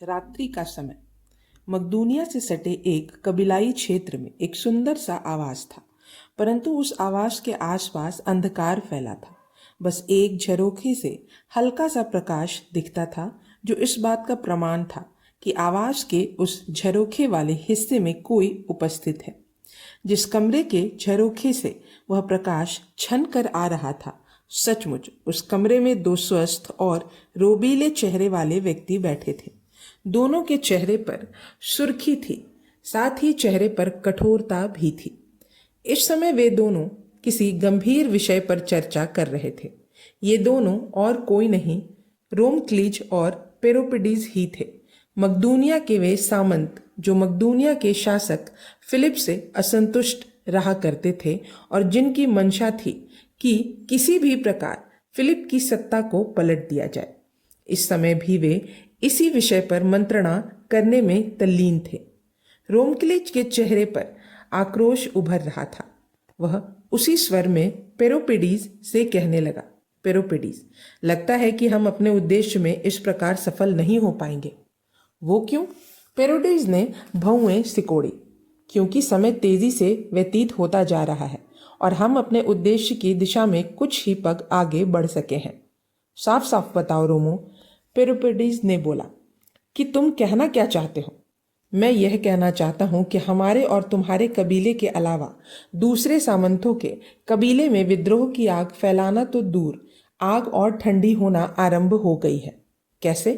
रात्रि का समय। मकदूनिया से सटे एक कबीलाई क्षेत्र में एक सुंदर सा आवास था, परंतु उस आवास के आसपास अंधकार फैला था। बस एक झरोखे से हल्का सा प्रकाश दिखता था, जो इस बात का प्रमाण था कि आवास के उस झरोखे वाले हिस्से में कोई उपस्थित है। जिस कमरे के झरोखे से वह प्रकाश छन कर आ रहा था, सचमुच उस कमरे में दो स्वस्थ और रोबीले चेहरे वाले व्यक्ति बैठे थे। दोनों के चेहरे पर सुर्खी थी, साथ ही चेहरे पर कठोरता भी थी। इस समय वे दोनों किसी गंभीर विषय पर चर्चा कर रहे थे। ये दोनों और कोई नहीं, रोमक्लीज और पेरोपिडीज ही थे। मकदूनिया के वे सामंत जो मकदूनिया के शासक फिलिप से असंतुष्ट रहा करते थे और जिनकी मंशा थी कि किसी भी प्रकार फिलिप की सत्ता को पलट दिया जाए। इस समय भी वे इसी विषय पर मंत्रणा करने में तल्लीन थे। रोमक्लीज के चेहरे पर आक्रोश उभर रहा था। वह उसी स्वर में पेरोपिडीज से कहने लगा, पेरोपिडीज, लगता है कि हम अपने उद्देश्य में इस प्रकार सफल नहीं हो पाएंगे। वो क्यों? पेरोपिडीज ने भौएं सिकोड़ी। क्योंकि समय तेजी से व्यतीत होता जा रहा है और हम अपने उद्देश्य की दिशा में कुछ ही पग आगे बढ़ सके हैं। साफ साफ बताओ रोमो, पेरोपिडीज ने बोला, कि तुम कहना क्या चाहते हो? मैं यह कहना चाहता हूं कि हमारे और तुम्हारे कबीले के अलावा दूसरे सामंतों के कबीले में विद्रोह की आग फैलाना तो दूर, आग और ठंडी होना आरंभ हो गई है। कैसे?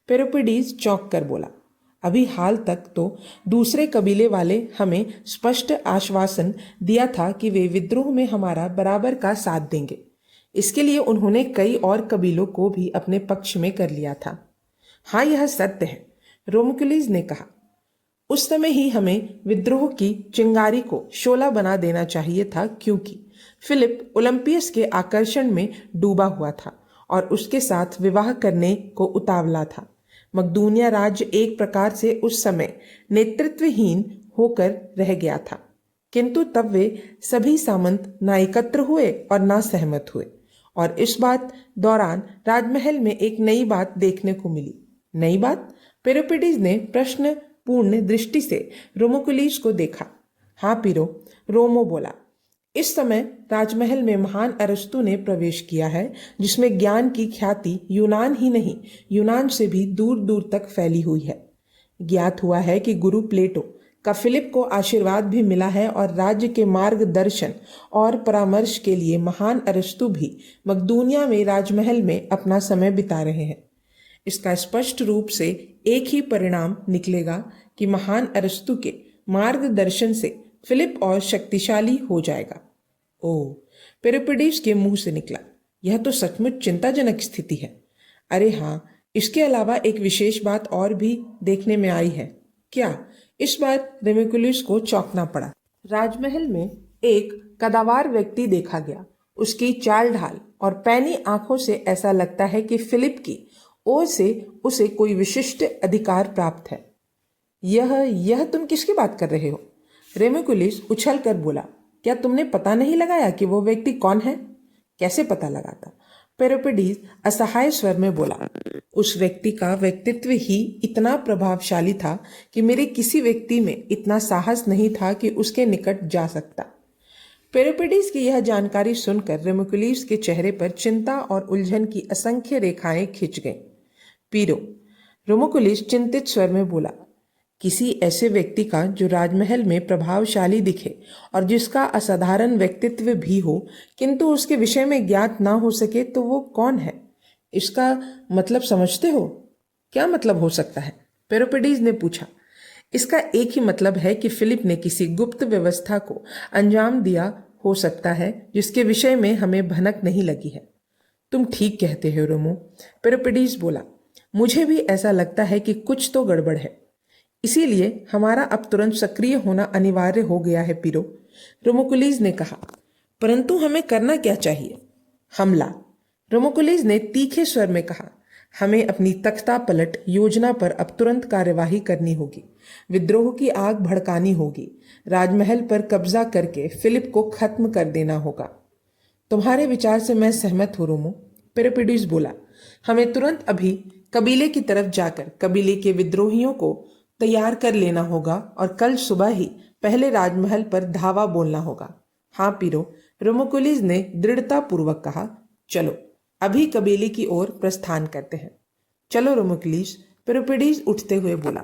पेरोपिडीज चौंक कर बोला, अभी हाल तक तो दूसरे कबीले वाले हमें स्पष्ट आश्वासन दिया था कि वे विद्रोह में हमारा बराबर का साथ देंगे। इसके लिए उन्होंने कई और कबीलों को भी अपने पक्ष में कर लिया था। हाँ, यह सत्य है, रोमक्लीज ने कहा। उस समय ही हमें विद्रोह की चिंगारी को शोला बना देना चाहिए था, क्योंकि फिलिप ओलंपियस के आकर्षण में डूबा हुआ था और उसके साथ विवाह करने को उतावला था। मकदूनिया राज्य एक प्रकार से उस समय नेतृत्वहीन होकर रह गया था, किंतु तब वे सभी सामंत ना एकत्र हुए और ना सहमत हुए। और इस बात दौरान राजमहल में एक नई बात देखने को मिली। नई बात? पेरोपिडीज ने प्रश्न पूर्ण दृष्टि से रोमोक्लीज को देखा। हाँ पीरो, रोमो बोला, इस समय राजमहल में महान अरस्तु ने प्रवेश किया है, जिसमें ज्ञान की ख्याति यूनान ही नहीं, यूनान से भी दूर दूर तक फैली हुई है। ज्ञात हुआ है कि गुरु प्लेटो का फिलिप को आशीर्वाद भी मिला है और राज्य के मार्गदर्शन और परामर्श के लिए महान अरस्तु भी मकदूनिया में राजमहल में अपना समय बिता रहे हैं। इसका स्पष्ट रूप से एक ही परिणाम निकलेगा कि महान अरस्तु के मार्गदर्शन से फिलिप और शक्तिशाली हो जाएगा। ओह, पेरोपिडीज के मुंह से निकला, यह तो सचमुच चिंताजनक स्थिति है। अरे हाँ, इसके अलावा एक विशेष बात और भी देखने में आई है। क्या? इस बार रोमक्लीज को चौंकना पड़ा। राजमहल में एक कदावर व्यक्ति देखा गया। उसकी चाल ढाल और पैनी आंखों से ऐसा लगता है कि फिलिप की ओर से उसे कोई विशिष्ट अधिकार प्राप्त है। यह तुम किसकी बात कर रहे हो? रोमक्लीज उछल कर बोला, क्या तुमने पता नहीं लगाया कि वो व्यक्ति कौन है? कैसे पता लगाता? पेरोपिडीज असहाय स्वर में बोला, उस व्यक्ति का व्यक्तित्व ही इतना प्रभावशाली था कि मेरे किसी व्यक्ति में इतना साहस नहीं था कि उसके निकट जा सकता। पेरोपिडीज की यह जानकारी सुनकर रोमक्लीज के चेहरे पर चिंता और उलझन की असंख्य रेखाएं खिंच गईं। पीरो, रोमक्लीज चिंतित स्वर में बोला, किसी ऐसे व्यक्ति का जो राजमहल में प्रभावशाली दिखे और जिसका असाधारण व्यक्तित्व भी हो, किंतु उसके विषय में ज्ञात ना हो सके, तो वो कौन है? इसका मतलब समझते हो? क्या मतलब हो सकता है? पेरोपिडीज ने पूछा। इसका एक ही मतलब है कि फिलिप ने किसी गुप्त व्यवस्था को अंजाम दिया हो सकता है, जिसके विषय में हमें भनक नहीं लगी है। तुम ठीक कहते हो रोमो, पेरोपिडीज बोला, मुझे भी ऐसा लगता है कि कुछ तो गड़बड़ है। इसीलिए हमारा अब तुरंत सक्रिय होना अनिवार्य हो गया है पीरो, रोमक्लीज ने कहा। परंतु हमें करना क्या चाहिए? हमला, रोमक्लीज ने तीखे स्वर में कहा। हमें अपनी तख्ता पलट योजना पर अब तुरंत कार्यवाही करनी होगी। विद्रोह की आग भड़कानी होगी। राजमहल पर कब्जा करके फिलिप को खत्म कर देना होगा। तुम्हारे विचार से मैं सहमत हूं रोमो, पेरोपिडीज बोला। हमें तुरंत अभी कबीले की तरफ जाकर कबीले के विद्रोहियों को तैयार कर लेना होगा और कल सुबह ही पहले राजमहल पर धावा बोलना होगा। हाँ पीरो, रोमुकुलिस ने दृढ़ता पूर्वक कहा। चलो अभी कबीले की ओर प्रस्थान करते हैं। चलो रोमुकुलिस, पेरिपेडिस उठते हुए बोला।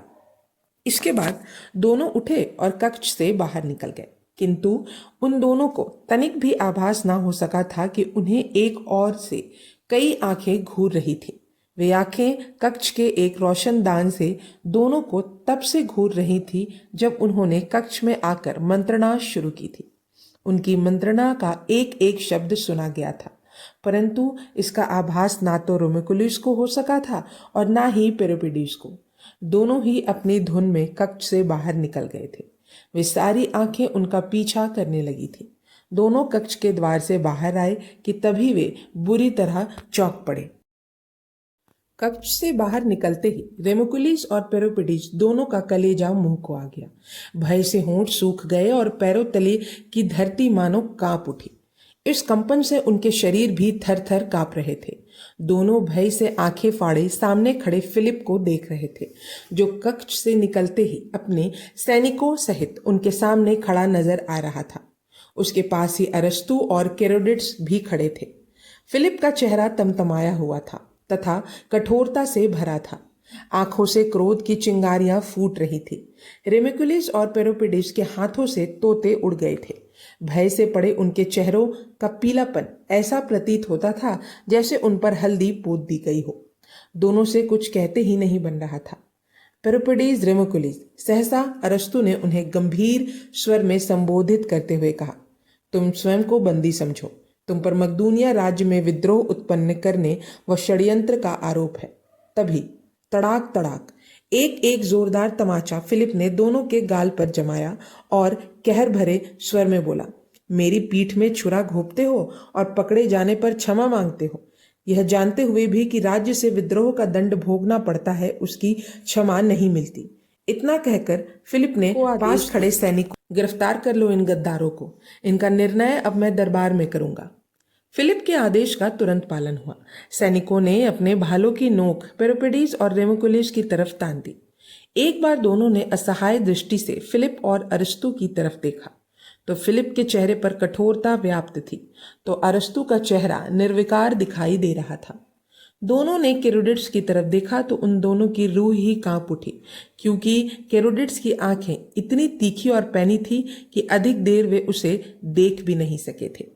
इसके बाद दोनों उठे और कक्ष से बाहर निकल गए, किंतु उन दोनों को तनिक भी आभास ना हो सका था कि उन्हें एक और से कई आंखें घूर रही थी। वे आंखें कक्ष के एक रोशनदान से दोनों को तब से घूर रही थी जब उन्होंने कक्ष में आकर मंत्रणा शुरू की थी। उनकी मंत्रणा का एक एक शब्द सुना गया था, परंतु इसका आभास ना तो रोमुकुलिस को हो सका था और ना ही पेरिपेडिस को। दोनों ही अपनी धुन में कक्ष से बाहर निकल गए थे। वे सारी आंखें उनका पीछा करने लगी थी। दोनों कक्ष के द्वार से बाहर आए कि तभी वे बुरी तरह चौंक पड़े। कक्ष से बाहर निकलते ही रोमुकुलिस और पेरिपेडिस दोनों का कलेजा मुंह को आ गया। भय से होंठ सूख गए और पैरों तले की धरती मानो कांप उठी। इस कंपन से उनके शरीर भी थर थर कांप रहे थे। दोनों भय से आंखें फाड़े सामने खड़े फिलिप को देख रहे थे, जो कक्ष से निकलते ही अपने सैनिकों सहित उनके सामने खड़ा नजर आ रहा था। उसके पास ही अरस्तु और केरोडिट्स भी खड़े थे। फिलिप का चेहरा तमतमाया हुआ था तथा कठोरता से भरा था। आंखों से क्रोध की चिंगारियां फूट रही थी। रोमुकुलिस और पेरिपेडिस के हाथों से तोते उड़ गए थे। भय से पड़े उनके चेहरों का पीलापन ऐसा प्रतीत होता था जैसे उन पर हल्दी पोत दी गई हो। दोनों से कुछ कहते ही नहीं बन रहा था। पेरिपेडिस, रोमुकुलिस, सहसा अरस्तु ने उन्हें गंभीर स्वर में संबोधित करते हुए कहा, तुम स्वयं को बंदी समझो। तुम पर मकदूनिया राज्य में विद्रोह उत्पन्न करने व षड्यंत्र का आरोप है। तभी तड़ाक तड़ाक एक एक जोरदार तमाचा फिलिप ने दोनों के गाल पर जमाया और कहर भरे स्वर में बोला, मेरी पीठ में छुरा घोंपते हो और पकड़े जाने पर क्षमा मांगते हो। यह जानते हुए भी कि राज्य से विद्रोह का दंड भोगना पड़ता है, उसकी क्षमा नहीं मिलती। इतना कहकर फिलिप ने पास खड़े सैनिकों, गिरफ्तार कर लो इन गद्दारों को। इनका निर्णय अब मैं दरबार में करूंगा। फिलिप के आदेश का तुरंत पालन हुआ। सैनिकों ने अपने भालों की नोक पेरिपेडिस और रोमुकुलिस की तरफ तान दी। एक बार दोनों ने असहाय दृष्टि से फिलिप और अरस्तु की तरफ देखा तो फिलिप के चेहरे पर कठोरता व्याप्त थी, तो अरस्तु का चेहरा निर्विकार दिखाई दे रहा था। दोनों ने केरोडिट्स की तरफ देखा तो उन दोनों की रूह ही कांप उठी, क्योंकि केरोडिट्स की आंखें इतनी तीखी और पैनी थी कि अधिक देर वे उसे देख भी नहीं सके थे।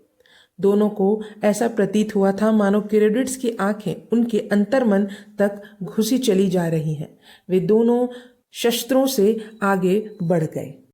दोनों को ऐसा प्रतीत हुआ था मानो केरोडिट्स की आंखें उनके अंतर्मन तक घुसी चली जा रही हैं। वे दोनों शस्त्रों से आगे बढ़ गए।